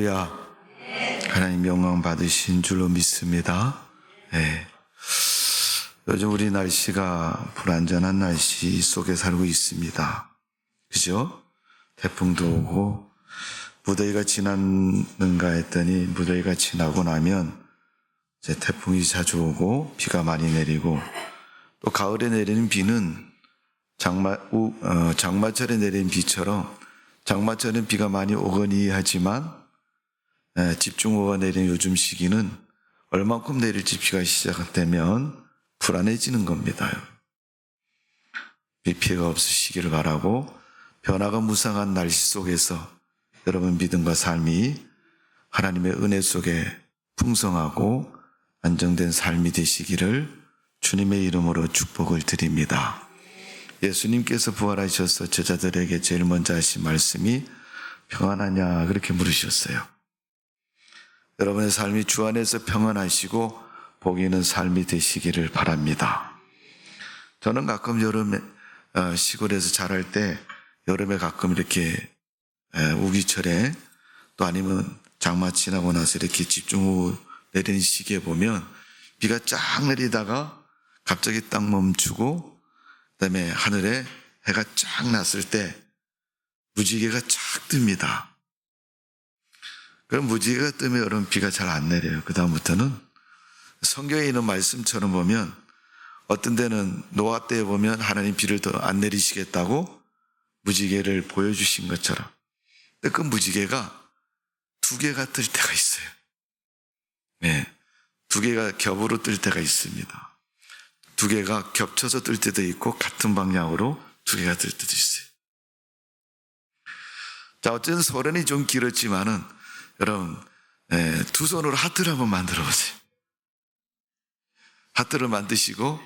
할렐루야. 하나님 영광 받으신 줄로 믿습니다. 네. 요즘 우리 날씨가 불안전한 날씨 속에 살고 있습니다. 그죠? 태풍도 오고 무더위가 지났는가 했더니 무더위가 지나고 나면 이제 태풍이 자주 오고 비가 많이 내리고, 또 가을에 내리는 비는 장마철에 내리는 비처럼 장마철엔 비가 많이 오거니 하지만 집중호우가 내리는 요즘 시기는 얼만큼 내릴지 비가 시작되면 불안해지는 겁니다. 비 피해가 없으시기를 바라고, 변화가 무상한 날씨 속에서 여러분 믿음과 삶이 하나님의 은혜 속에 풍성하고 안정된 삶이 되시기를 주님의 이름으로 축복을 드립니다. 예수님께서 부활하셔서 제자들에게 제일 먼저 하신 말씀이 평안하냐 그렇게 물으셨어요. 여러분의 삶이 주 안에서 평안하시고 복이 있는 삶이 되시기를 바랍니다. 저는 가끔 여름에 시골에서 자랄 때 여름에 가끔 이렇게 우기철에 또 아니면 장마 지나고 나서 이렇게 집중호우 내리는 시기에 보면 비가 쫙 내리다가 갑자기 딱 멈추고 그다음에 하늘에 해가 쫙 났을 때 무지개가 쫙 뜹니다. 그럼 무지개가 뜨면 여러분 비가 잘 안 내려요. 그 다음부터는 성경에 있는 말씀처럼 보면 어떤 데는 노아 때에 보면 하나님 비를 더 안 내리시겠다고 무지개를 보여주신 것처럼, 근데 그 무지개가 두 개가 뜰 때가 있어요. 네, 두 개가 겹으로 뜰 때가 있습니다. 두 개가 겹쳐서 뜰 때도 있고 같은 방향으로 두 개가 뜰 때도 있어요. 자, 어쨌든 소련이 좀 길었지만은 여러분 두 손으로 하트를 한번 만들어 보세요. 하트를 만드시고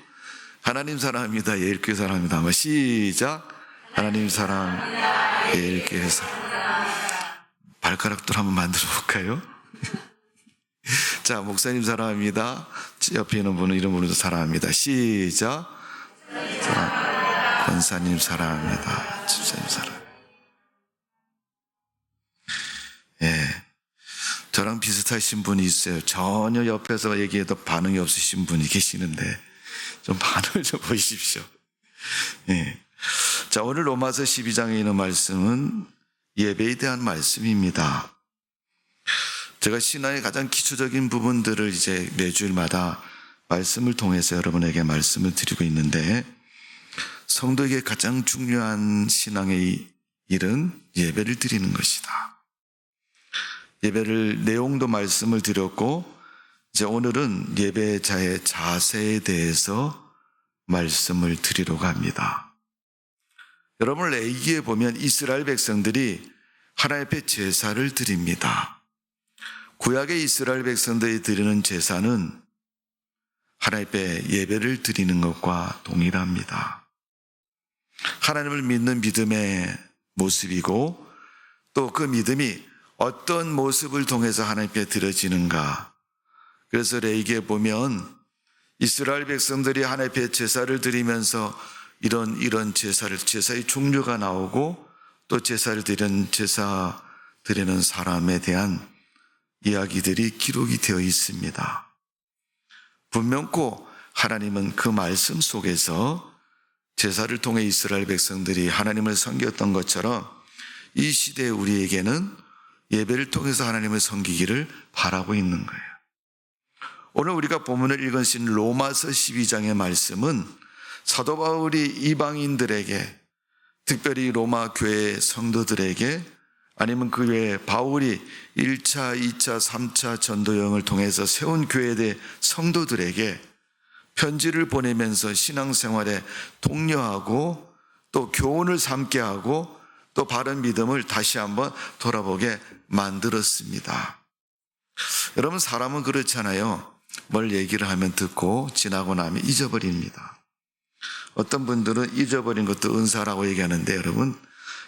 하나님 사랑합니다, 예일교회 사랑합니다 한번 시작. 하나님 사랑, 예일교회 사랑. 발가락도 한번 만들어 볼까요? 자, 목사님 사랑합니다. 옆에 있는 분은 이름으로도 사랑합니다. 시작. 권사님 사랑합니다. 집사님 사랑. 저랑 비슷하신 분이 있어요. 전혀 옆에서 얘기해도 반응이 없으신 분이 계시는데 좀 반응을 좀 보십시오. 자, 오늘 로마서 12장에 있는 말씀은 예배에 대한 말씀입니다. 제가 신앙의 가장 기초적인 부분들을 이제 매주일마다 말씀을 통해서 여러분에게 말씀을 드리고 있는데, 성도에게 가장 중요한 신앙의 일은 예배를 드리는 것이다. 예배를 내용도 말씀을 드렸고, 이제 오늘은 예배자의 자세에 대해서 말씀을 드리려고 합니다. 여러분, 레위기에 보면 이스라엘 백성들이 하나님 앞에 제사를 드립니다. 구약의 이스라엘 백성들이 드리는 제사는 하나님 앞에 예배를 드리는 것과 동일합니다. 하나님을 믿는 믿음의 모습이고, 또 그 믿음이 어떤 모습을 통해서 하나님께 드려지는가. 그래서 레위기에 보면 이스라엘 백성들이 하나님 앞에 제사를 드리면서 이런 제사의 종류가 나오고, 또 제사 드리는 사람에 대한 이야기들이 기록이 되어 있습니다. 분명코 하나님은 그 말씀 속에서 제사를 통해 이스라엘 백성들이 하나님을 섬겼던 것처럼 이 시대의 우리에게는 예배를 통해서 하나님을 섬기기를 바라고 있는 거예요. 오늘 우리가 본문을 읽으신 로마서 12장의 말씀은 사도 바울이 이방인들에게, 특별히 로마 교회 성도들에게, 아니면 그 외에 바울이 1차, 2차, 3차 전도 여행을 통해서 세운 교회의 성도들에게 편지를 보내면서 신앙생활에 독려하고 또 교훈을 삼게 하고 또 바른 믿음을 다시 한번 돌아보게 만들었습니다. 여러분, 사람은 그렇잖아요. 뭘 얘기를 하면 듣고 지나고 나면 잊어버립니다. 어떤 분들은 잊어버린 것도 은사라고 얘기하는데, 여러분,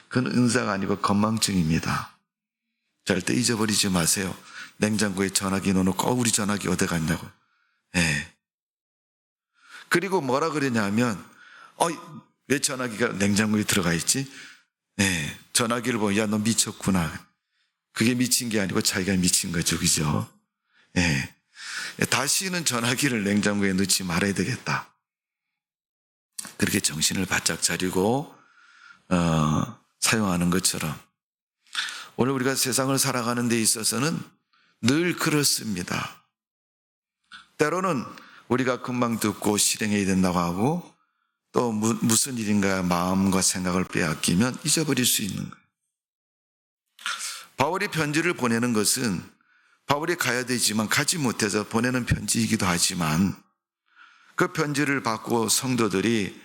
그건 은사가 아니고 건망증입니다. 절대 잊어버리지 마세요. 냉장고에 전화기 넣어놓고 우리 전화기 어디 갔냐고. 그리고 뭐라 그러냐면 왜 전화기가 냉장고에 들어가 있지? 전화기를 보면 야, 너 미쳤구나. 그게 미친 게 아니고 자기가 미친 거죠. 그죠? 예. 다시는 전화기를 냉장고에 넣지 말아야 되겠다. 그렇게 정신을 바짝 차리고 사용하는 것처럼 오늘 우리가 세상을 살아가는 데 있어서는 늘 그렇습니다. 때로는 우리가 금방 듣고 실행해야 된다고 하고 또 무슨 일인가 마음과 생각을 빼앗기면 잊어버릴 수 있는 거예요. 바울이 편지를 보내는 것은 바울이 가야 되지만 가지 못해서 보내는 편지이기도 하지만 그 편지를 받고 성도들이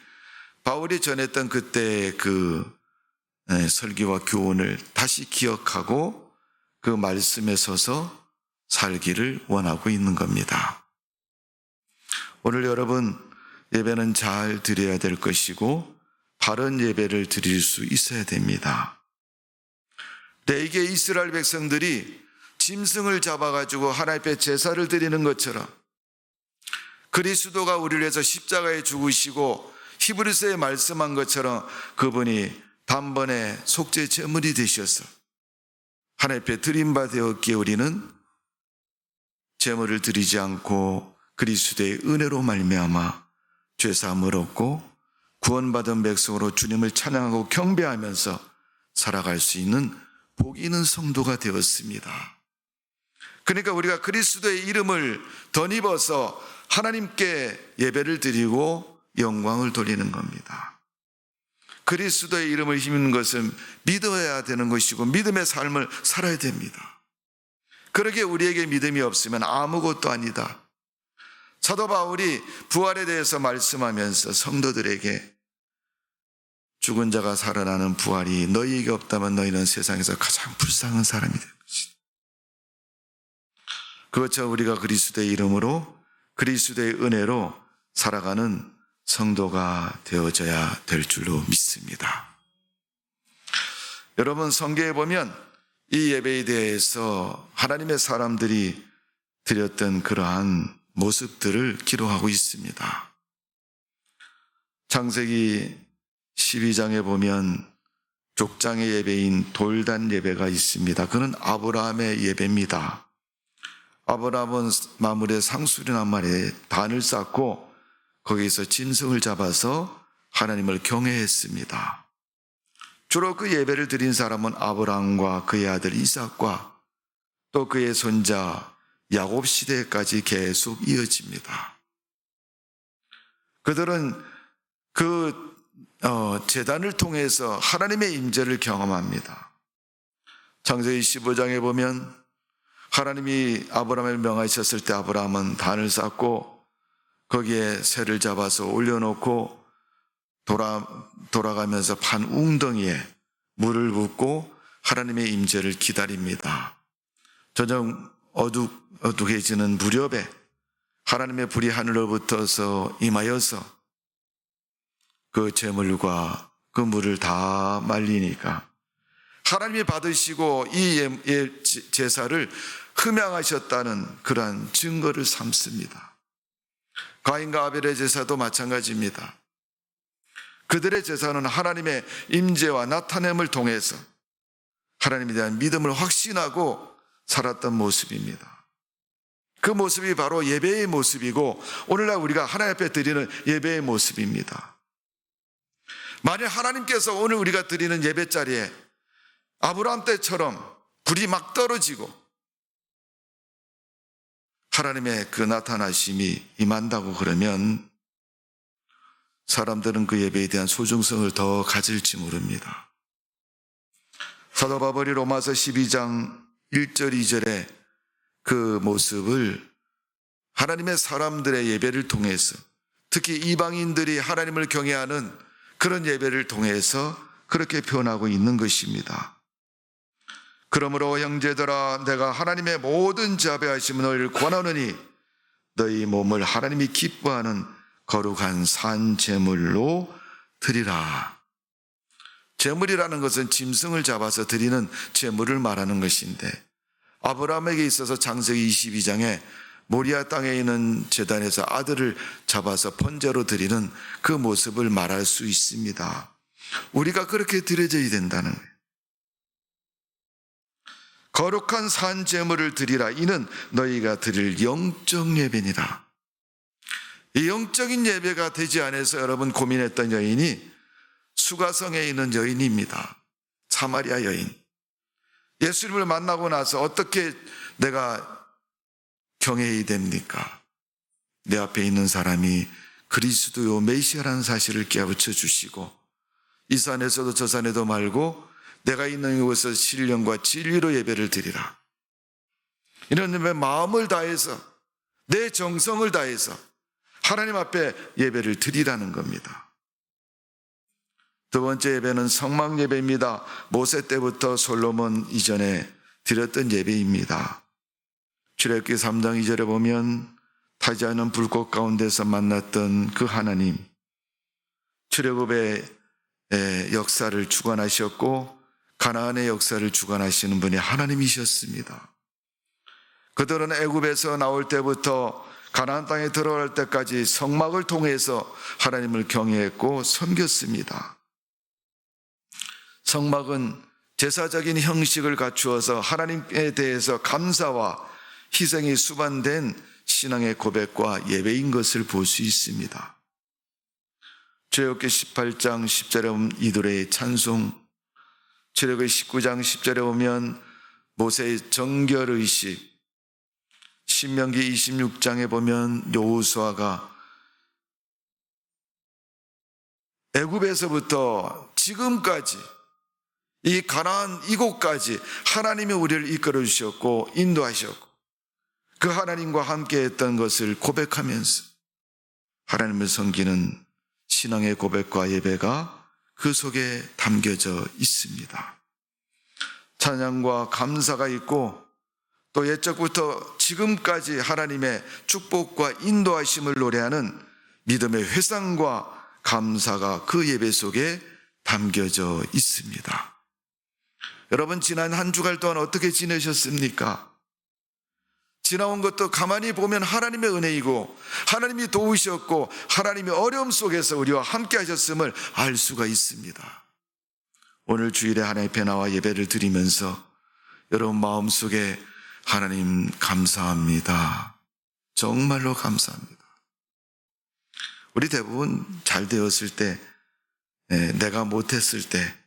바울이 전했던 그때 그 설교와 교훈을 다시 기억하고 그 말씀에 서서 살기를 원하고 있는 겁니다. 오늘 여러분 예배는 잘 드려야 될 것이고 바른 예배를 드릴 수 있어야 됩니다. 레위기의 이스라엘 백성들이 짐승을 잡아가지고 하나님 앞에 제사를 드리는 것처럼 그리스도가 우리를 위해서 십자가에 죽으시고 히브리서에 말씀한 것처럼 그분이 단번에 속죄 제물이 되셔서 하나님 앞에 드림 바 되었기에 우리는 제물을 드리지 않고 그리스도의 은혜로 말미암아 죄사함을 얻고 구원받은 백성으로 주님을 찬양하고 경배하면서 살아갈 수 있는 복이 있는 성도가 되었습니다. 그러니까 우리가 그리스도의 이름을 덧입어서 하나님께 예배를 드리고 영광을 돌리는 겁니다. 그리스도의 이름을 힘입는 것은 믿어야 되는 것이고 믿음의 삶을 살아야 됩니다. 그러기에 우리에게 믿음이 없으면 아무것도 아니다. 사도 바울이 부활에 대해서 말씀하면서 성도들에게 죽은 자가 살아나는 부활이 너희에게 없다면 너희는 세상에서 가장 불쌍한 사람이 될 것이다. 그것처럼 우리가 그리스도의 이름으로 그리스도의 은혜로 살아가는 성도가 되어져야 될 줄로 믿습니다. 여러분 성경에 보면 이 예배에 대해서 하나님의 사람들이 드렸던 그러한 모습들을 기록하고 있습니다. 창세기 12장에 보면 족장의 예배인 돌단 예배가 있습니다. 그는 아브라함의 예배입니다. 아브라함은 마물의 상수리란 말에 단을 쌓고 거기서 짐승을 잡아서 하나님을 경외했습니다. 주로 그 예배를 드린 사람은 아브라함과 그의 아들 이삭과 또 그의 손자 야곱 시대까지 계속 이어집니다. 그들은 그 제단을 통해서 하나님의 임재를 경험합니다. 창세기 15장에 보면 하나님이 아브라함을 명하셨을 때 아브라함은 단을 쌓고 거기에 새를 잡아서 올려놓고 돌아가면서 판 웅덩이에 물을 붓고 하나님의 임재를 기다립니다. 저녁 어둑해지는 무렵에 하나님의 불이 하늘로부터서 임하여서 그 제물과 그 물을 다 말리니까 하나님이 받으시고 이 제사를 흠양하셨다는 그러한 증거를 삼습니다. 가인과 아벨의 제사도 마찬가지입니다. 그들의 제사는 하나님의 임재와 나타냄을 통해서 하나님에 대한 믿음을 확신하고 살았던 모습입니다. 그 모습이 바로 예배의 모습이고 오늘날 우리가 하나님 앞에 드리는 예배의 모습입니다. 만약 하나님께서 오늘 우리가 드리는 예배 자리에 아브라함 때처럼 불이 막 떨어지고 하나님의 그 나타나심이 임한다고 그러면 사람들은 그 예배에 대한 소중성을 더 가질지 모릅니다. 사도 바울이 로마서 12장 1절 2절에 그 모습을 하나님의 사람들의 예배를 통해서 특히 이방인들이 하나님을 경외하는 그런 예배를 통해서 그렇게 표현하고 있는 것입니다. 그러므로 형제들아 내가 하나님의 모든 자비하심을 너희를 권하노니 너희 몸을 하나님이 기뻐하는 거룩한 산 제물로 드리라. 제물이라는 것은 짐승을 잡아서 드리는 제물을 말하는 것인데 아브라함에게 있어서 창세기 22장에 모리아 땅에 있는 제단에서 아들을 잡아서 번제로 드리는 그 모습을 말할 수 있습니다. 우리가 그렇게 드려져야 된다는 거예요. 거룩한 산 제물을 드리라. 이는 너희가 드릴 영적 예배니라. 이 영적인 예배가 되지 않아서 여러분 고민했던 여인이 수가성에 있는 여인입니다. 사마리아 여인. 예수님을 만나고 나서 어떻게 내가 경외해야 됩니까? 내 앞에 있는 사람이 그리스도요 메시아라는 사실을 깨우쳐 주시고 이 산에서도 저 산에도 말고 내가 있는 이곳에서 신령과 진리로 예배를 드리라. 이런 마음을 다해서 내 정성을 다해서 하나님 앞에 예배를 드리라는 겁니다. 두 번째 예배는 성막 예배입니다. 모세 때부터 솔로몬 이전에 드렸던 예배입니다. 출애굽기 3장 2절에 보면 타지 않은 불꽃 가운데서 만났던 그 하나님, 출애굽의 역사를 주관하셨고 가나안의 역사를 주관하시는 분이 하나님이셨습니다. 그들은 애굽에서 나올 때부터 가나안 땅에 들어갈 때까지 성막을 통해서 하나님을 경외했고 섬겼습니다. 성막은 제사적인 형식을 갖추어서 하나님에 대해서 감사와 희생이 수반된 신앙의 고백과 예배인 것을 볼 수 있습니다. 출애굽기 18장 10절에 보면 이들의 찬송, 출애굽기 19장 10절에 보면 모세의 정결의식, 신명기 26장에 보면 여호수아가 애굽에서부터 지금까지 이 가나안 이곳까지 하나님이 우리를 이끌어 주셨고 인도하셨고 그 하나님과 함께 했던 것을 고백하면서 하나님을 섬기는 신앙의 고백과 예배가 그 속에 담겨져 있습니다. 찬양과 감사가 있고 또 옛적부터 지금까지 하나님의 축복과 인도하심을 노래하는 믿음의 회상과 감사가 그 예배 속에 담겨져 있습니다. 여러분 지난 한 주간 동안 어떻게 지내셨습니까? 지나온 것도 가만히 보면 하나님의 은혜이고 하나님이 도우셨고 하나님이 어려움 속에서 우리와 함께 하셨음을 알 수가 있습니다. 오늘 주일에 하나님 앞에 나와 예배를 드리면서 여러분 마음속에 하나님 감사합니다. 정말로 감사합니다. 우리 대부분 잘 되었을 때 내가 못했을 때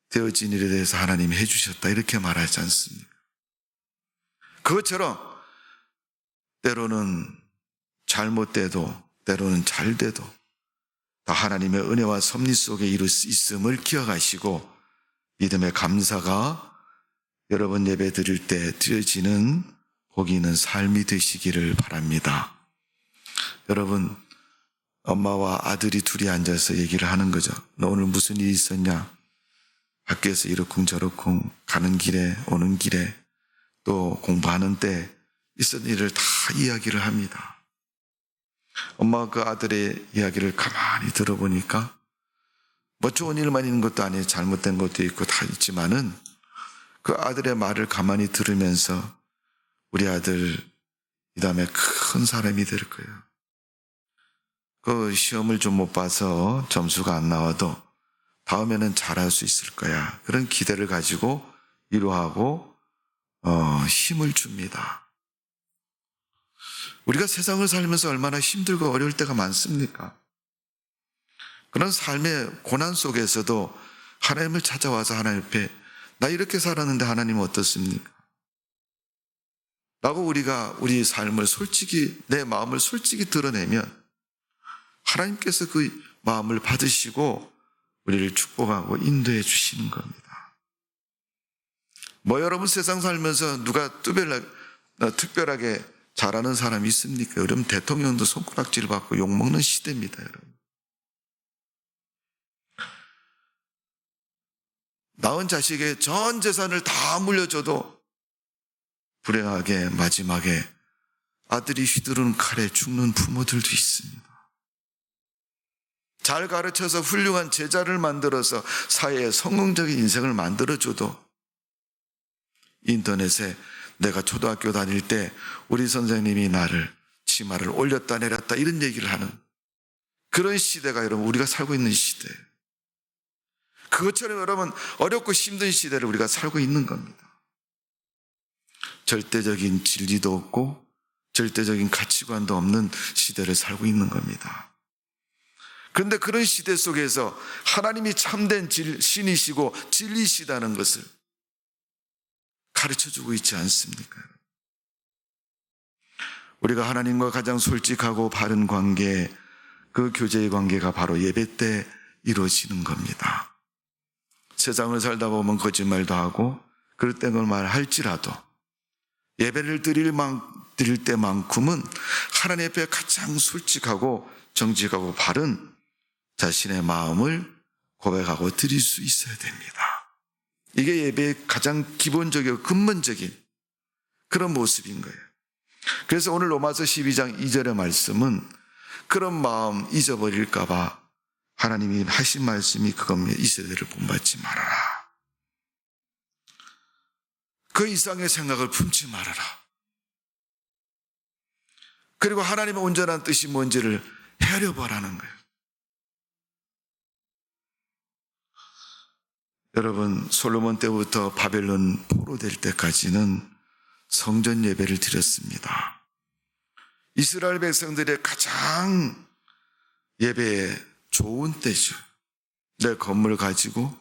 되어진 일에 대해서 하나님이 해주셨다 이렇게 말하지 않습니까? 그것처럼 때로는 잘못돼도 때로는 잘돼도 다 하나님의 은혜와 섭리 속에 있음을 기억하시고 믿음의 감사가 여러분 예배 드릴 때 드려지는 복이 있는 삶이 되시기를 바랍니다. 여러분 엄마와 아들이 둘이 앉아서 얘기를 하는 거죠. 너 오늘 무슨 일이 있었냐? 학교에서 이러쿵저러쿵 가는 길에 오는 길에 또 공부하는 때 있었던 일을 다 이야기를 합니다. 엄마가 그 아들의 이야기를 가만히 들어보니까 뭐 좋은 일만 있는 것도 아니에요. 잘못된 것도 있고 다 있지만은 그 아들의 말을 가만히 들으면서 우리 아들 이 다음에 큰 사람이 될 거예요. 그 시험을 좀 못 봐서 점수가 안 나와도 다음에는 잘할 수 있을 거야. 그런 기대를 가지고 위로하고 힘을 줍니다. 우리가 세상을 살면서 얼마나 힘들고 어려울 때가 많습니까? 그런 삶의 고난 속에서도 하나님을 찾아와서 하나님 앞에 나 이렇게 살았는데 하나님은 어떻습니까? 라고 우리가 우리 삶을 솔직히 내 마음을 솔직히 드러내면 하나님께서 그 마음을 받으시고 우리를 축복하고 인도해 주시는 겁니다. 뭐 여러분 세상 살면서 누가 특별하게 잘하는 사람이 있습니까? 여러분 대통령도 손가락질 받고 욕먹는 시대입니다. 여러분. 낳은 자식의 전 재산을 다 물려줘도 불행하게 마지막에 아들이 휘두르는 칼에 죽는 부모들도 있습니다. 잘 가르쳐서 훌륭한 제자를 만들어서 사회에 성공적인 인생을 만들어줘도 인터넷에 내가 초등학교 다닐 때 우리 선생님이 나를 치마를 올렸다 내렸다 이런 얘기를 하는 그런 시대가 여러분 우리가 살고 있는 시대예요. 그것처럼 여러분 어렵고 힘든 시대를 우리가 살고 있는 겁니다. 절대적인 진리도 없고 절대적인 가치관도 없는 시대를 살고 있는 겁니다. 그런데 그런 시대 속에서 하나님이 참된 신이시고 진리시다는 것을 가르쳐주고 있지 않습니까? 우리가 하나님과 가장 솔직하고 바른 관계, 그 교제의 관계가 바로 예배 때 이루어지는 겁니다. 세상을 살다 보면 거짓말도 하고 그럴 때는 말할지라도 예배를 드릴 때만큼은 하나님 앞에 가장 솔직하고 정직하고 바른 자신의 마음을 고백하고 드릴 수 있어야 됩니다. 이게 예배의 가장 기본적이고 근본적인 그런 모습인 거예요. 그래서 오늘 로마서 12장 2절의 말씀은 그런 마음 잊어버릴까 봐 하나님이 하신 말씀이 그겁니다. 이 세대를 본받지 말아라. 그 이상의 생각을 품지 말아라. 그리고 하나님의 온전한 뜻이 뭔지를 헤아려보라는 거예요. 여러분, 솔로몬 때부터 바벨론 포로될 때까지는 성전 예배를 드렸습니다. 이스라엘 백성들의 가장 예배에 좋은 때죠. 내 건물 가지고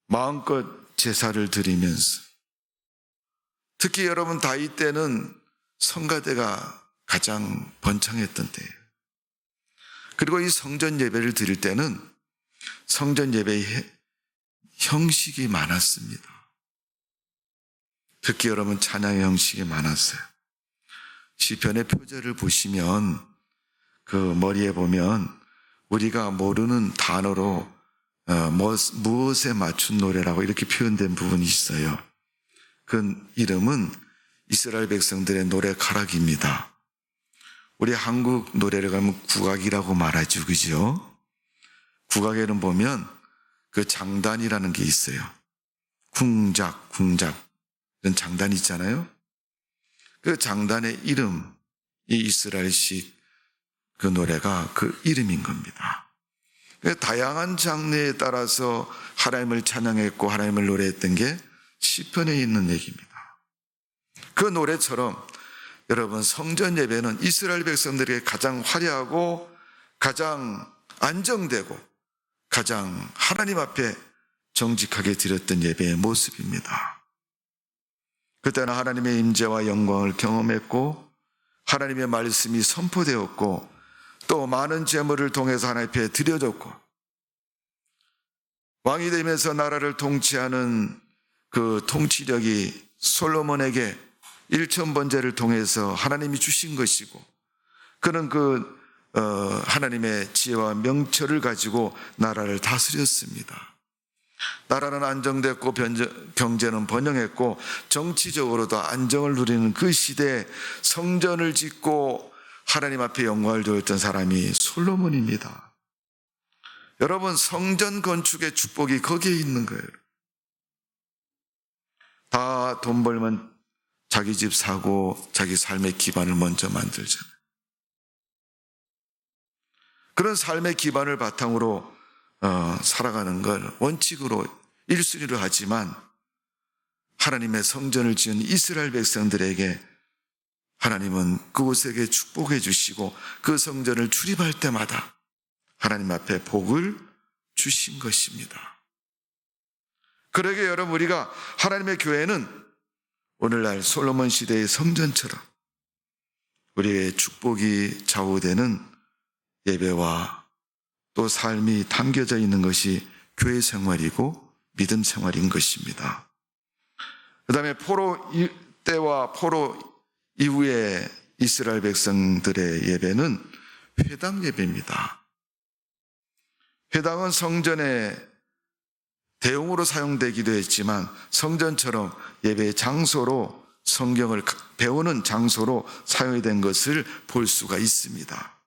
마음껏 제사를 드리면서, 특히 여러분 다윗 때는 성가대가 가장 번창했던 때예요. 그리고 이 성전 예배를 드릴 때는 성전 예배의 형식이 많았습니다. 특히 여러분 찬양의 형식이 많았어요. 시편의 표제를 보시면 그 머리에 보면 우리가 모르는 단어로 무엇에 맞춘 노래라고 이렇게 표현된 부분이 있어요. 그 이름은 이스라엘 백성들의 노래 가락입니다. 우리 한국 노래를 가면 국악이라고 말하죠, 그죠? 국악에는 보면 그 장단이라는 게 있어요. 궁작 이런 장단이 있잖아요. 그 장단의 이름이 이스라엘식 그 노래가 그 이름인 겁니다. 다양한 장르에 따라서 하나님을 찬양했고 하나님을 노래했던 게 시편에 있는 얘기입니다. 그 노래처럼 여러분 성전 예배는 이스라엘 백성들에게 가장 화려하고 가장 안정되고 가장 하나님 앞에 정직하게 드렸던 예배의 모습입니다. 그때는 하나님의 임재와 영광을 경험했고 하나님의 말씀이 선포되었고 또 많은 제물을 통해서 하나님 앞에 드려졌고 왕이 되면서 나라를 통치하는 그 통치력이 솔로몬에게 1000번제를 통해서 하나님이 주신 것이고 그는 하나님의 지혜와 명철을 가지고 나라를 다스렸습니다. 나라는 안정됐고 경제는 번영했고 정치적으로도 안정을 누리는 그 시대에 성전을 짓고 하나님 앞에 영광을 드렸던 사람이 솔로몬입니다. 여러분, 성전 건축의 축복이 거기에 있는 거예요. 다 돈 벌면 자기 집 사고 자기 삶의 기반을 먼저 만들잖아요. 그런 삶의 기반을 바탕으로 살아가는 걸 원칙으로 1순위로 하지만 하나님의 성전을 지은 이스라엘 백성들에게 하나님은 그곳에게 축복해 주시고 그 성전을 출입할 때마다 하나님 앞에 복을 주신 것입니다. 그러게 여러분, 우리가 하나님의 교회는 오늘날 솔로몬 시대의 성전처럼 우리의 축복이 좌우되는 예배와 또 삶이 담겨져 있는 것이 교회 생활이고 믿음 생활인 것입니다. 그 다음에 포로 때와 포로 이후에 이스라엘 백성들의 예배는 회당 예배입니다. 회당은 성전의 대용으로 사용되기도 했지만 성전처럼 예배의 장소로 성경을 배우는 장소로 사용된 것을 볼 수가 있습니다.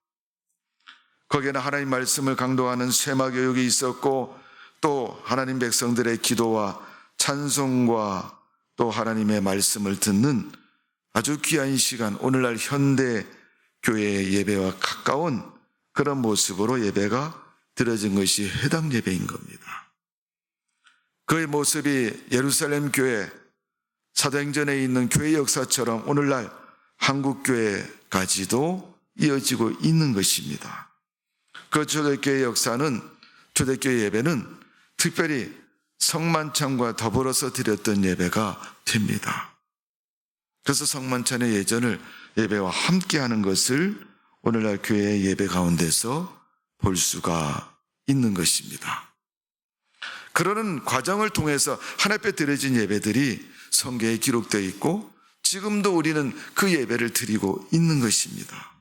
거기에는 하나님 말씀을 강도하는 쇠마 교육이 있었고 또 하나님 백성들의 기도와 찬송과 또 하나님의 말씀을 듣는 아주 귀한 시간, 오늘날 현대 교회의 예배와 가까운 그런 모습으로 예배가 드려진 것이 회당 예배인 겁니다. 그의 모습이 예루살렘 교회 사도행전에 있는 교회 역사처럼 오늘날 한국교회까지도 이어지고 있는 것입니다. 그 초대교회 역사는, 초대교회 예배는 특별히 성만찬과 더불어서 드렸던 예배가 됩니다. 그래서 성만찬의 예배와 함께하는 것을 오늘날 교회의 예배 가운데서 볼 수가 있는 것입니다. 그러는 과정을 통해서 하나님 앞에 드려진 예배들이 성경에 기록되어 있고 지금도 우리는 그 예배를 드리고 있는 것입니다.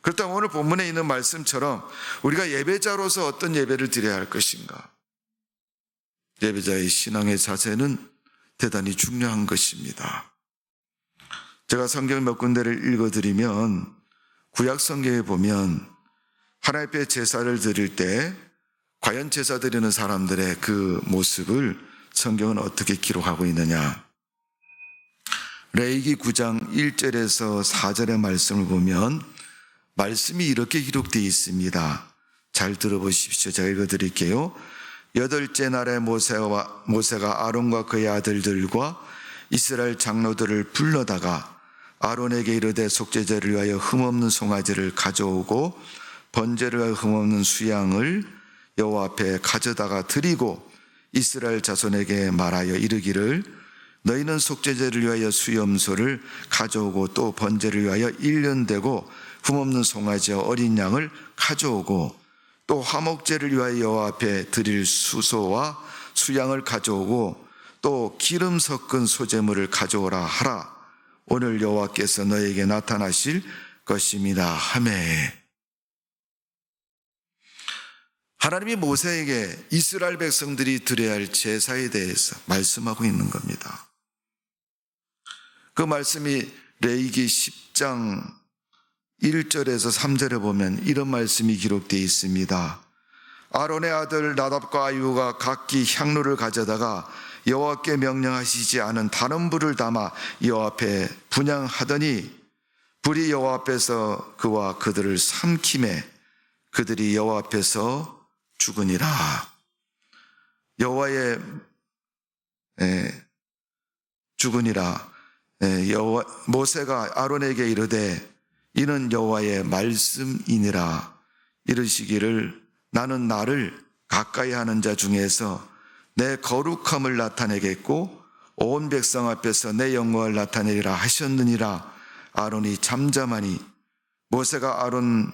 그렇다면 오늘 본문에 있는 말씀처럼 우리가 예배자로서 어떤 예배를 드려야 할 것인가? 예배자의 신앙의 자세는 대단히 중요한 것입니다. 제가 성경 몇 군데를 읽어드리면 구약 성경에 보면 하나님 앞에 제사를 드릴 때 과연 제사 드리는 사람들의 그 모습을 성경은 어떻게 기록하고 있느냐? 레위기 9장 1절에서 4절의 말씀을 보면 말씀이 이렇게 기록되어 있습니다. 잘 들어보십시오. 제가 읽어드릴게요. 8째 날에 모세가 아론과 그의 아들들과 이스라엘 장로들을 불러다가 아론에게 이르되 속죄제를 위하여 흠없는 송아지를 가져오고 번제를 위하여 흠없는 수양을 여호와 앞에 가져다가 드리고 이스라엘 자손에게 말하여 이르기를 너희는 속죄제를 위하여 수염소를 가져오고 또 번제를 위하여 1년 되고 흠없는 송아지와 어린 양을 가져오고 또 화목제를 위하여 여호와 앞에 드릴 수소와 수양을 가져오고 또 기름 섞은 소제물을 가져오라 하라. 오늘 여호와께서 너에게 나타나실 것입니다 하매. 하나님이 모세에게 이스라엘 백성들이 드려야 할 제사에 대해서 말씀하고 있는 겁니다. 그 말씀이 레위기 10장 1절에서 3절에 보면 이런 말씀이 기록되어 있습니다. 아론의 아들 나답과 아유가 각기 향로를 가져다가 여호와께 명령하시지 않은 다른 불을 담아 여호와 앞에 분향하더니 불이 여호와 앞에서 그와 그들을 삼키매 그들이 여호와 앞에서 죽으니라. 여호와의 죽으니라. 모세가 아론에게 이르되 이는 여호와의 말씀이니라. 이르시기를 나는 나를 가까이 하는 자 중에서 내 거룩함을 나타내겠고 온 백성 앞에서 내 영광을 나타내리라 하셨느니라. 아론이 잠잠하니 모세가 아론의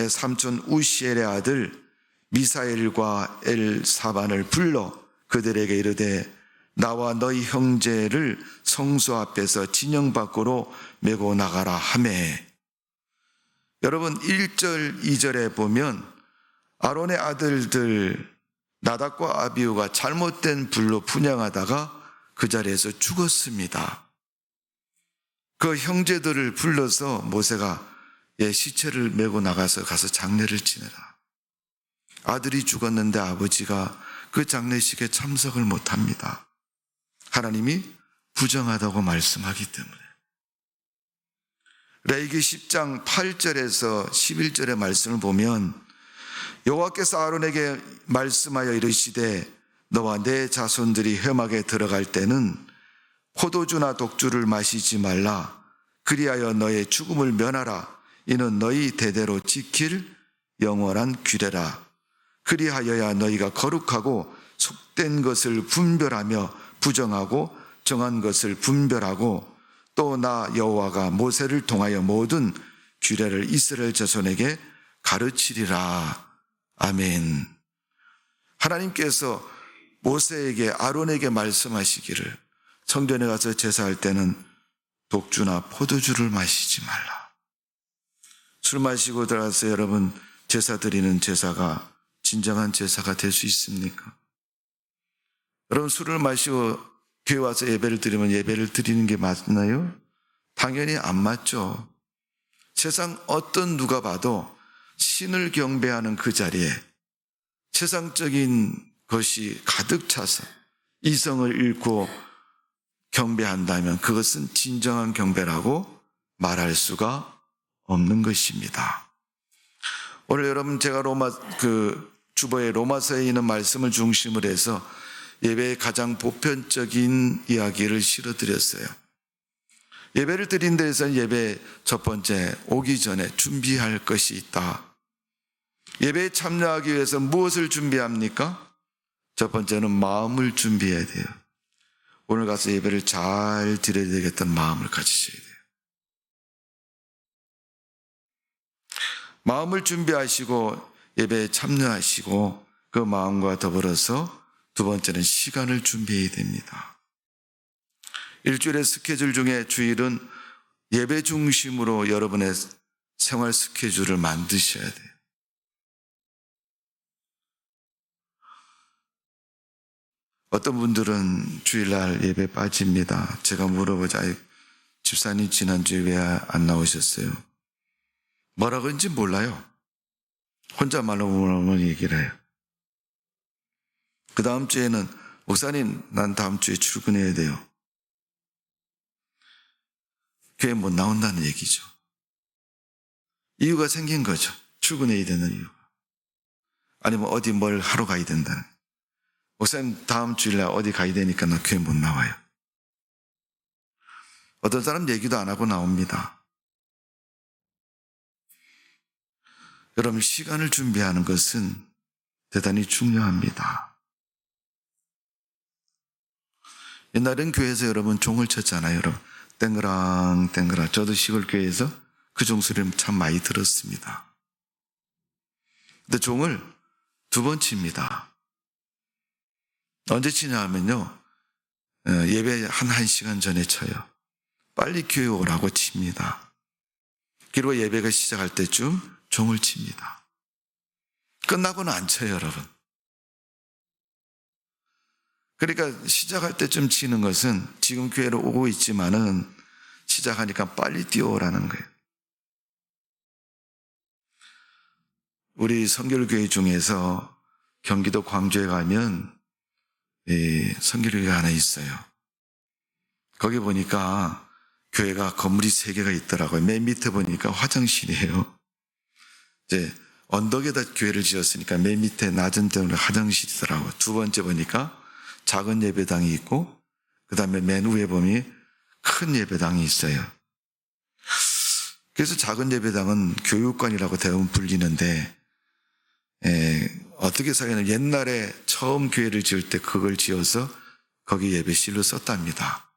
삼촌 우시엘의 아들 미사엘과 엘사반을 불러 그들에게 이르되 나와 너희 형제를 성소 앞에서 진영 밖으로 메고 나가라 하매. 여러분 1절 2절에 보면 아론의 아들들 나답과 아비후가 잘못된 불로 분향하다가 그 자리에서 죽었습니다. 그 형제들을 불러서 모세가 시체를 메고 나가서 가서 장례를 지내라. 아들이 죽었는데 아버지가 그 장례식에 참석을 못합니다. 하나님이 부정하다고 말씀하기 때문에. 레위기 10장 8절에서 11절의 말씀을 보면 여호와께서 아론에게 말씀하여 이르시되 너와 내 자손들이 회막에 들어갈 때는 포도주나 독주를 마시지 말라. 그리하여 너의 죽음을 면하라. 이는 너희 대대로 지킬 영원한 규례라. 그리하여야 너희가 거룩하고 속된 것을 분별하며 부정하고 정한 것을 분별하고 또 나 여호와가 모세를 통하여 모든 규례를 이스라엘 자손에게 가르치리라. 아멘. 하나님께서 모세에게 아론에게 말씀하시기를 성전에 가서 제사할 때는 독주나 포도주를 마시지 말라. 술 마시고 들어가서 여러분 제사 드리는 제사가 진정한 제사가 될 수 있습니까? 여러분 술을 마시고 교회 와서 예배를 드리면 예배를 드리는 게 맞나요? 당연히 안 맞죠. 세상 어떤 누가 봐도 신을 경배하는 그 자리에 세상적인 것이 가득 차서 이성을 잃고 경배한다면 그것은 진정한 경배라고 말할 수가 없는 것입니다. 오늘 여러분 제가 주보의 로마서에 있는 말씀을 중심으로 해서 예배의 가장 보편적인 이야기를 실어드렸어요. 예배를 드린 데에서는 예배 첫 번째, 오기 전에 준비할 것이 있다. 예배에 참여하기 위해서 무엇을 준비합니까? 첫 번째는 마음을 준비해야 돼요. 오늘 가서 예배를 잘 드려야 되겠다는 마음을 가지셔야 돼요. 마음을 준비하시고 예배에 참여하시고 그 마음과 더불어서 두 번째는 시간을 준비해야 됩니다. 일주일의 스케줄 중에 주일은 예배 중심으로 여러분의 생활 스케줄을 만드셔야 돼요. 어떤 분들은 주일날 예배 빠집니다. 제가 물어보자. 집사님 지난주에 왜 안 나오셨어요? 뭐라 그런지 몰라요. 혼자 말로 얘기를 해요. 그 다음 주에는 목사님 난 다음 주에 출근해야 돼요. 교회 못 나온다는 얘기죠. 이유가 생긴 거죠. 출근해야 되는 이유가. 아니면 어디 뭘 하러 가야 된다는. 목사님 다음 주일날 어디 가야 되니까 나 교회 못 나와요. 어떤 사람 얘기도 안 하고 나옵니다. 여러분 시간을 준비하는 것은 대단히 중요합니다. 옛날엔 교회에서 여러분 종을 쳤잖아요. 여러분 땡그랑 땡그랑. 저도 시골 교회에서 그 종소리를 참 많이 들었습니다. 근데 종을 두 번 칩니다. 언제 치냐 하면요, 예배 한 1시간 전에 쳐요. 빨리 교회 오라고 칩니다. 그리고 예배가 시작할 때쯤 종을 칩니다. 끝나고는 안 쳐요, 여러분. 그러니까 시작할 때쯤 치는 것은 지금 교회로 오고 있지만은 시작하니까 빨리 뛰어오라는 거예요. 우리 성결교회 중에서 경기도 광주에 가면 성결교회가 하나 있어요. 거기 보니까 교회가 건물이 3개가 있더라고요. 맨 밑에 보니까 화장실이에요. 이제 언덕에다 교회를 지었으니까 맨 밑에 낮은 데는 화장실이더라고요. 두 번째 보니까 작은 예배당이 있고 그 다음에 맨 위에 보면 큰 예배당이 있어요. 그래서 작은 예배당은 교육관이라고 대부분 불리는데 어떻게 사냐면 옛날에 처음 교회를 지을 때 그걸 지어서 거기 예배실로 썼답니다.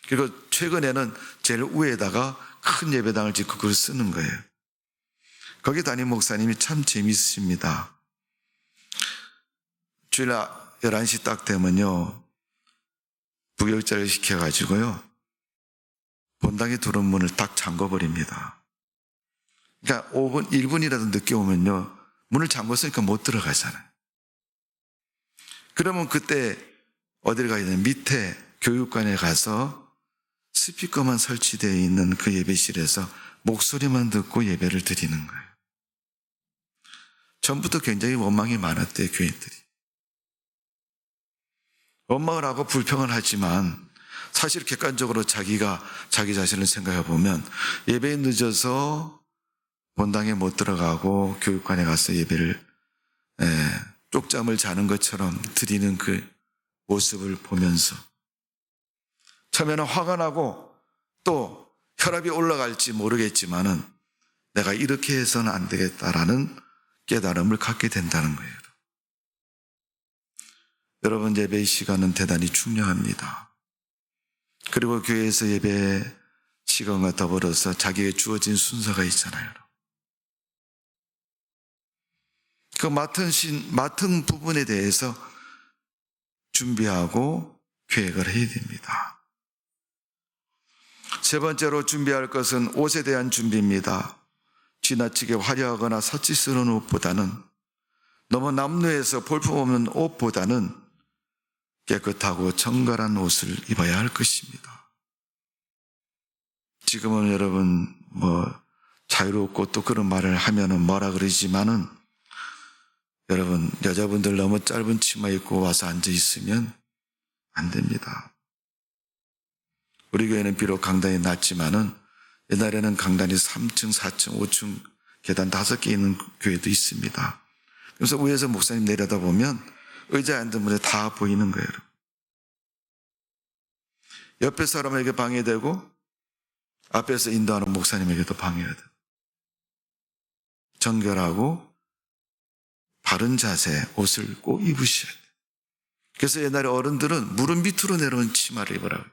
그리고 최근에는 제일 위에다가 큰 예배당을 짓고 그걸 쓰는 거예요. 거기 담임 목사님이 참 재미있으십니다. 주일날 11시 딱 되면요, 부교육자를 시켜가지고요, 본당에 들어온 문을 딱 잠궈버립니다. 그러니까 5분, 1분이라도 늦게 오면요, 문을 잠궜으니까 못 들어가잖아요. 그러면 그때 어디를 가야 되냐? 밑에 교육관에 가서 스피커만 설치되어 있는 그 예배실에서 목소리만 듣고 예배를 드리는 거예요. 전부터 굉장히 원망이 많았대요, 교인들이. 원망을 하고 불평을 하지만 사실 객관적으로 자기가 자기 자신을 생각해 보면 예배에 늦어서 본당에 못 들어가고 교육관에 가서 예배를 쪽잠을 자는 것처럼 드리는 그 모습을 보면서 처음에는 화가 나고 또 혈압이 올라갈지 모르겠지만은 내가 이렇게 해서는 안 되겠다라는 깨달음을 갖게 된다는 거예요. 여러분, 예배의 시간은 대단히 중요합니다. 그리고 교회에서 예배 시간과 더불어서 자기에게 주어진 순서가 있잖아요. 그 맡은 부분에 대해서 준비하고 계획을 해야 됩니다. 세 번째로 준비할 것은 옷에 대한 준비입니다. 지나치게 화려하거나 서치스러운 옷보다는, 너무 남루해서 볼품없는 옷보다는 깨끗하고 정갈한 옷을 입어야 할 것입니다. 지금은 여러분 자유롭고 또 그런 말을 하면은 뭐라 그러지만은, 여러분 여자분들 너무 짧은 치마 입고 와서 앉아 있으면 안 됩니다. 우리 교회는 비록 강단이 낮지만은 옛날에는 강단이 3층, 4층, 5층 계단 5개 있는 교회도 있습니다. 그래서 위에서 목사님 내려다보면 의자에 앉은 분에 다 보이는 거예요. 옆에 사람에게 방해되고 앞에서 인도하는 목사님에게도 방해가 돼요. 정결하고 바른 자세 옷을 꼭 입으셔야 돼요. 그래서 옛날에 어른들은 무릎 밑으로 내려온 치마를 입으라고.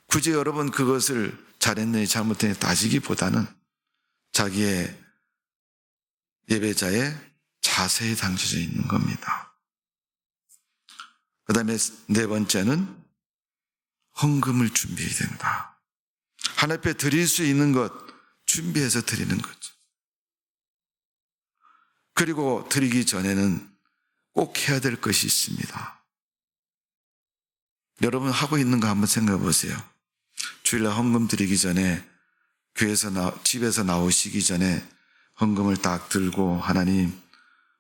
굳이 여러분 그것을 잘했느니 잘못했느니 따지기보다는 자기의 예배자의 자세에 담겨져 있는 겁니다. 그 다음에 네 번째는 헌금을 준비해야 된다. 하나님 앞에 드릴 수 있는 것 준비해서 드리는 거죠. 그리고 드리기 전에는 꼭 해야 될 것이 있습니다. 여러분 하고 있는 거 한번 생각해 보세요. 주일날 헌금 드리기 전에 집에서 나오시기 전에 헌금을 딱 들고 하나님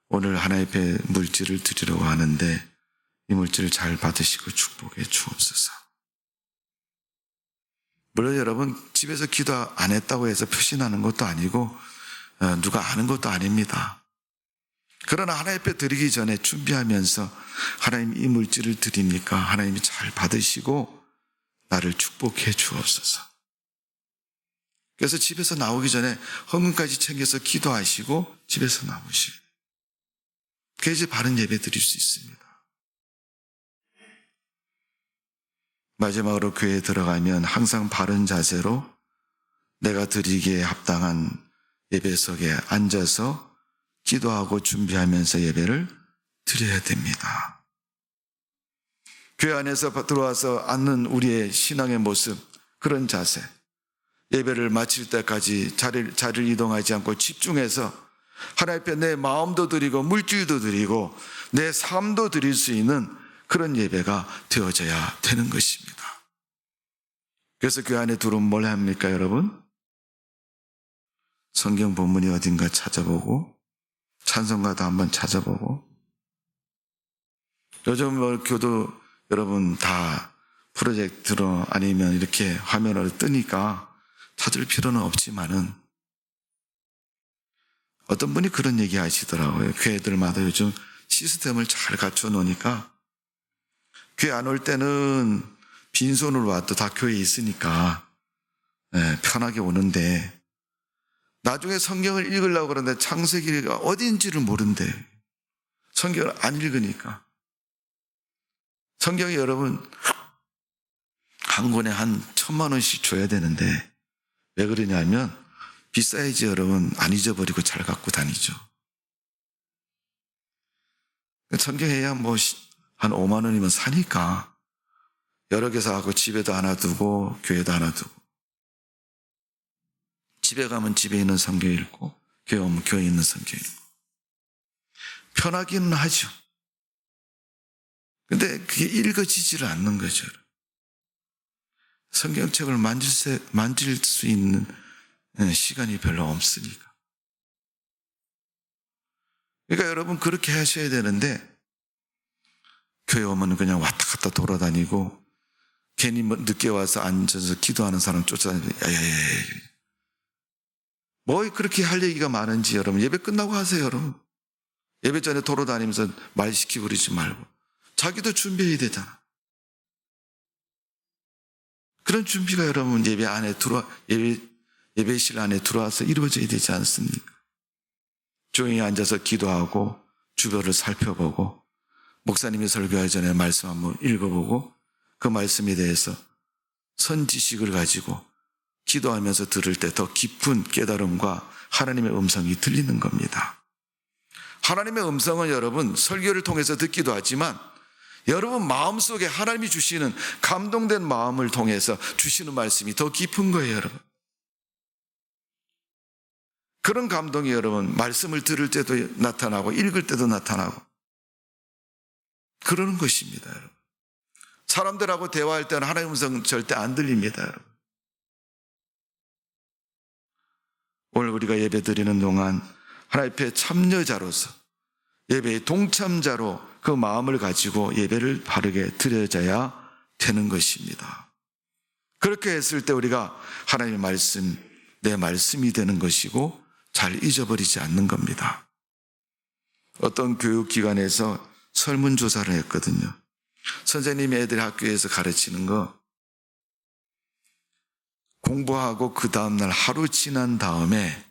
오늘 하나님 앞에 물질을 드리려고 하는데 이 물질을 잘 받으시고 축복해 주옵소서. 물론 여러분 집에서 기도 안 했다고 해서 표시나는 것도 아니고 누가 아는 것도 아닙니다. 그러나 하나님 앞에 드리기 전에 준비하면서 하나님 이 물질을 드리니까 하나님이 잘 받으시고 나를 축복해 주옵소서. 그래서 집에서 나오기 전에 헌금까지 챙겨서 기도하시고 집에서 나오시고 그래야지 바른 예배 드릴 수 있습니다. 마지막으로 교회에 들어가면 항상 바른 자세로 내가 드리기에 합당한 예배석에 앉아서 기도하고 준비하면서 예배를 드려야 됩니다. 교회 안에서 들어와서 앉는 우리의 신앙의 모습, 그런 자세, 예배를 마칠 때까지 자리를 이동하지 않고 집중해서 하나님 앞에 내 마음도 드리고 물질도 드리고 내 삶도 드릴 수 있는 그런 예배가 되어져야 되는 것입니다. 그래서 교회 안에 들어오면 뭘 합니까, 여러분? 성경 본문이 어딘가 찾아보고 찬송가도 한번 찾아보고 요즘 교도 여러분 다 프로젝트로 아니면 이렇게 화면으로 뜨니까 찾을 필요는 없지만은 어떤 분이 그런 얘기 하시더라고요. 교회들마다 요즘 시스템을 잘 갖춰 놓으니까 교회 안 올 때는 빈손으로 와도 다 교회에 있으니까 편하게 오는데 나중에 성경을 읽으려고 그러는데 창세기가 어디인지를 모른대. 성경을 안 읽으니까. 성경이 여러분 한 권에 한 1,000만 원씩 줘야 되는데 왜 그러냐면 비싸야지 여러분 안 잊어버리고 잘 갖고 다니죠. 성경 해야 뭐 한 5만 원이면 사니까 여러 개 사고 집에도 하나 두고 교회도 하나 두고 집에 가면 집에 있는 성경 읽고 교회 오면 교회에 있는 성경 읽고 편하기는 하죠. 근데 그게 읽어지지를 않는 거죠. 성경책을 만질 수 있는 시간이 별로 없으니까. 그러니까 여러분 그렇게 하셔야 되는데 교회 오면 그냥 왔다 갔다 돌아다니고 괜히 늦게 와서 앉아서 기도하는 사람 쫓아다니고 야야야야 뭐 그렇게 할 얘기가 많은지 여러분 예배 끝나고 하세요. 여러분 예배 전에 돌아다니면서 말 시키고 그러지 말고 자기도 준비해야 되잖아. 그런 준비가 여러분 예배실 안에 들어와서 이루어져야 되지 않습니까? 조용히 앉아서 기도하고 주변을 살펴보고 목사님이 설교하기 전에 말씀 한번 읽어보고 그 말씀에 대해서 선지식을 가지고 기도하면서 들을 때 더 깊은 깨달음과 하나님의 음성이 들리는 겁니다. 하나님의 음성은 여러분 설교를 통해서 듣기도 하지만 여러분 마음속에 하나님이 주시는 감동된 마음을 통해서 주시는 말씀이 더 깊은 거예요, 여러분. 그런 감동이 여러분 말씀을 들을 때도 나타나고 읽을 때도 나타나고 그러는 것입니다, 여러분. 사람들하고 대화할 때는 하나님의 음성 절대 안 들립니다, 여러분. 오늘 우리가 예배 드리는 동안 하나님 앞에 참여자로서 예배의 동참자로 그 마음을 가지고 예배를 바르게 드려져야 되는 것입니다. 그렇게 했을 때 우리가 하나님의 말씀, 내 말씀이 되는 것이고 잘 잊어버리지 않는 겁니다. 어떤 교육기관에서 설문조사를 했거든요. 선생님이 애들 학교에서 가르치는 거 공부하고 그 다음날 하루 지난 다음에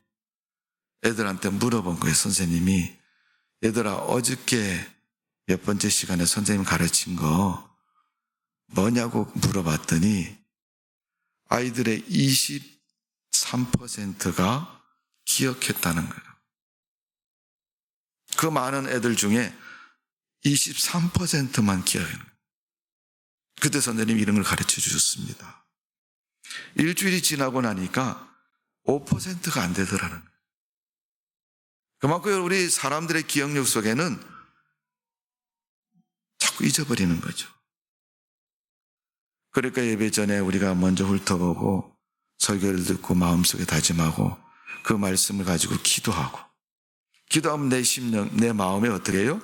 애들한테 물어본 거예요. 선생님이, 얘들아 어저께 몇 번째 시간에 선생님 가르친 거 뭐냐고 물어봤더니 아이들의 23%가 기억했다는 거예요. 그 많은 애들 중에 23%만 기억해요. 그때 선생님이 이런 걸 가르쳐 주셨습니다. 일주일이 지나고 나니까 5%가 안 되더라는 거예요. 그만큼 우리 사람들의 기억력 속에는 자꾸 잊어버리는 거죠. 그러니까 예배 전에 우리가 먼저 훑어보고 설교를 듣고 마음속에 다짐하고 그 말씀을 가지고 기도하고, 기도하면 내 심령, 내 마음에 어떻게 해요?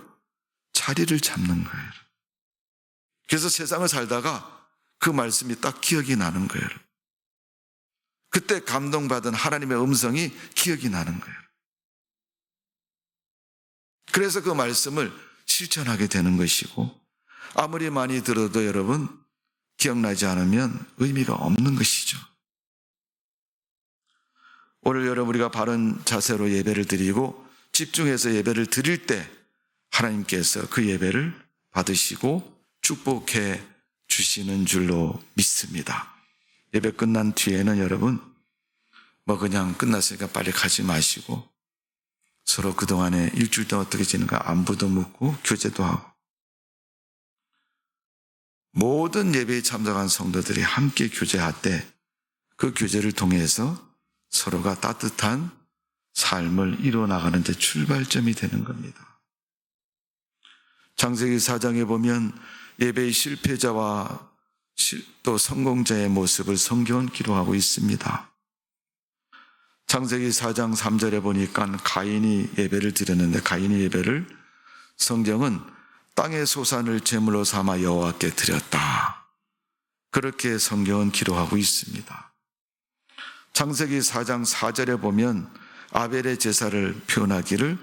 자리를 잡는 거예요. 그래서 세상을 살다가 그 말씀이 딱 기억이 나는 거예요. 그때 감동받은 하나님의 음성이 기억이 나는 거예요. 그래서 그 말씀을 실천하게 되는 것이고, 아무리 많이 들어도 여러분 기억나지 않으면 의미가 없는 것이죠. 오늘 여러분 우리가 바른 자세로 예배를 드리고 집중해서 예배를 드릴 때 하나님께서 그 예배를 받으시고 축복해 주시는 줄로 믿습니다. 예배 끝난 뒤에는 여러분 그냥 끝났으니까 빨리 가지 마시고 서로 그동안에 일주일 동안 어떻게 지는가 안부도 묻고 교제도 하고, 모든 예배에 참석한 성도들이 함께 교제할 때 그 교제를 통해서 서로가 따뜻한 삶을 이루어나가는 데 출발점이 되는 겁니다. 창세기 4장에 보면 예배의 실패자와 또 성공자의 모습을 성경은 기록하고 있습니다. 창세기 4장 3절에 보니까 가인이 예배를 드렸는데, 가인의 예배를 성경은 땅의 소산을 제물로 삼아 여호와께 드렸다, 그렇게 성경은 기록하고 있습니다. 창세기 4장 4절에 보면 아벨의 제사를 표현하기를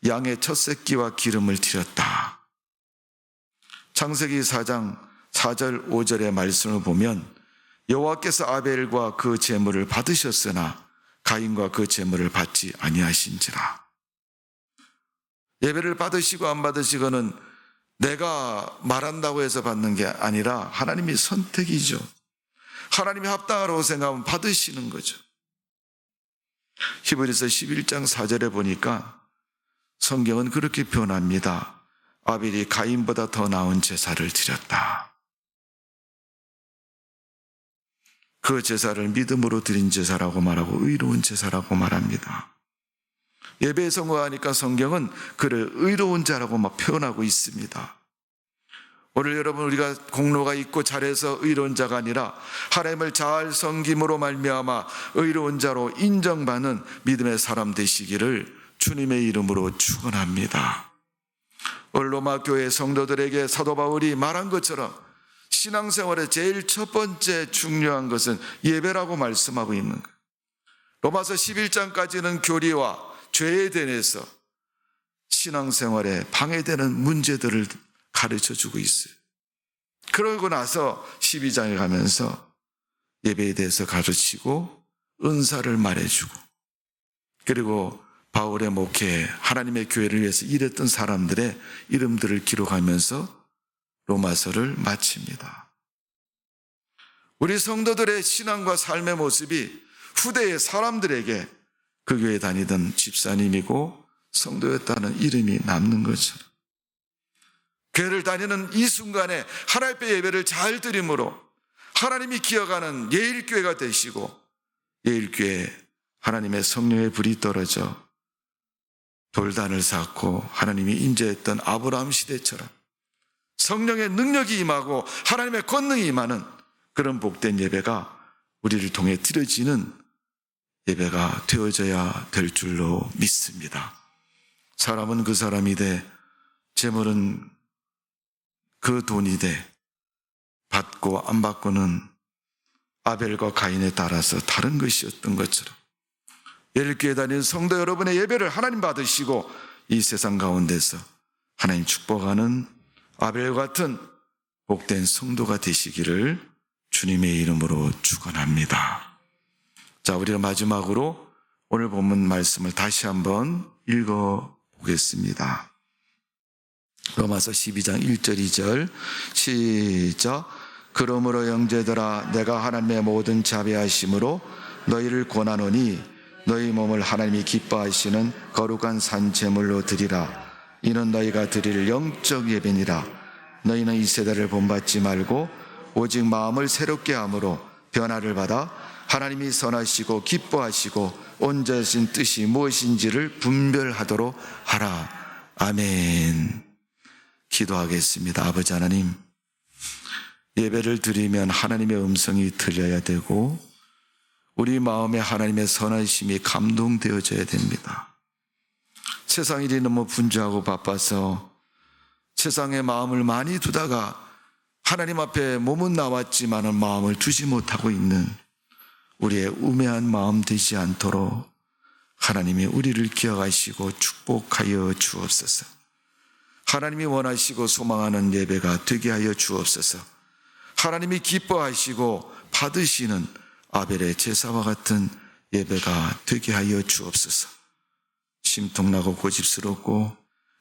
양의 첫 새끼와 기름을 드렸다. 창세기 4장 4절 5절의 말씀을 보면 여호와께서 아벨과 그 제물을 받으셨으나 가인과 그 제물을 받지 아니하신지라. 예배를 받으시고 안 받으시고는 내가 말한다고 해서 받는 게 아니라 하나님의 선택이죠. 하나님이 합당하라고 생각하면 받으시는 거죠. 히브리서 11장 4절에 보니까 성경은 그렇게 표현합니다. 아벨이 가인보다 더 나은 제사를 드렸다. 그 제사를 믿음으로 드린 제사라고 말하고 의로운 제사라고 말합니다. 예배에 성공하니까 성경은 그를 의로운 자라고 막 표현하고 있습니다. 오늘 여러분 우리가 공로가 있고 잘해서 의로운 자가 아니라 하나님을 잘 섬김으로 말미암아 의로운 자로 인정받는 믿음의 사람 되시기를 주님의 이름으로 축원합니다. 오늘 로마 교회 성도들에게 사도 바울이 말한 것처럼 신앙생활의 제일 첫 번째 중요한 것은 예배라고 말씀하고 있는 거예요. 로마서 11장까지는 교리와 죄에 대해서 신앙생활에 방해되는 문제들을 가르쳐주고 있어요. 그러고 나서 12장에 가면서 예배에 대해서 가르치고 은사를 말해주고, 그리고 바울의 목회, 하나님의 교회를 위해서 일했던 사람들의 이름들을 기록하면서 로마서를 마칩니다. 우리 성도들의 신앙과 삶의 모습이 후대의 사람들에게 그 교회에 다니던 집사님이고 성도였다는 이름이 남는 것처럼, 교회를 다니는 이 순간에 하나님의 예배를 잘 드림으로 하나님이 기억하는 예일교회가 되시고, 예일교회에 하나님의 성령의 불이 떨어져 돌단을 쌓고 하나님이 임재했던 아브라함 시대처럼 성령의 능력이 임하고 하나님의 권능이 임하는 그런 복된 예배가 우리를 통해 드려지는 예배가 되어져야 될 줄로 믿습니다. 사람은 그 사람이 돼, 재물은 그 돈이 돼, 받고 안 받고는 아벨과 가인에 따라서 다른 것이었던 것처럼 예일교회 다니는 성도 여러분의 예배를 하나님 받으시고 이 세상 가운데서 하나님 축복하는 아벨과 같은 복된 성도가 되시기를 주님의 이름으로 축원합니다. 자, 우리가 마지막으로 오늘 본문 말씀을 다시 한번 읽어보겠습니다. 로마서 12장 1절 2절 시작. 그러므로 형제들아 내가 하나님의 모든 자비하심으로 너희를 권하노니 너희 몸을 하나님이 기뻐하시는 거룩한 산제물로 드리라. 이는 너희가 드릴 영적 예배니라. 너희는 이 세대를 본받지 말고 오직 마음을 새롭게 함으로 변화를 받아 하나님이 선하시고 기뻐하시고 온전하신 뜻이 무엇인지를 분별하도록 하라. 아멘. 기도하겠습니다. 아버지 하나님, 예배를 드리면 하나님의 음성이 들려야 되고 우리 마음에 하나님의 선하심이 감동되어져야 됩니다. 세상 일이 너무 분주하고 바빠서 세상에 마음을 많이 두다가 하나님 앞에 몸은 나왔지만 마음을 두지 못하고 있는 우리의 우매한 마음 되지 않도록 하나님이 우리를 기억하시고 축복하여 주옵소서. 하나님이 원하시고 소망하는 예배가 되게 하여 주옵소서. 하나님이 기뻐하시고 받으시는 아벨의 제사와 같은 예배가 되게 하여 주옵소서. 심통나고 고집스럽고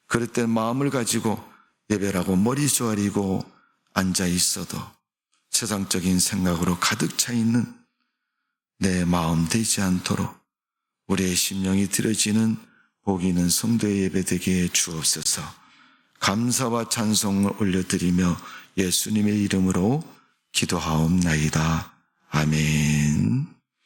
그릇된 마음을 가지고 예배라고 머리 조아리고 앉아 있어도 세상적인 생각으로 가득 차 있는 내 마음 되지 않도록 우리의 심령이 드려지는 복 있는 성도의 예배 되게 해 주옵소서. 감사와 찬송을 올려드리며 예수님의 이름으로 기도하옵나이다. 아멘.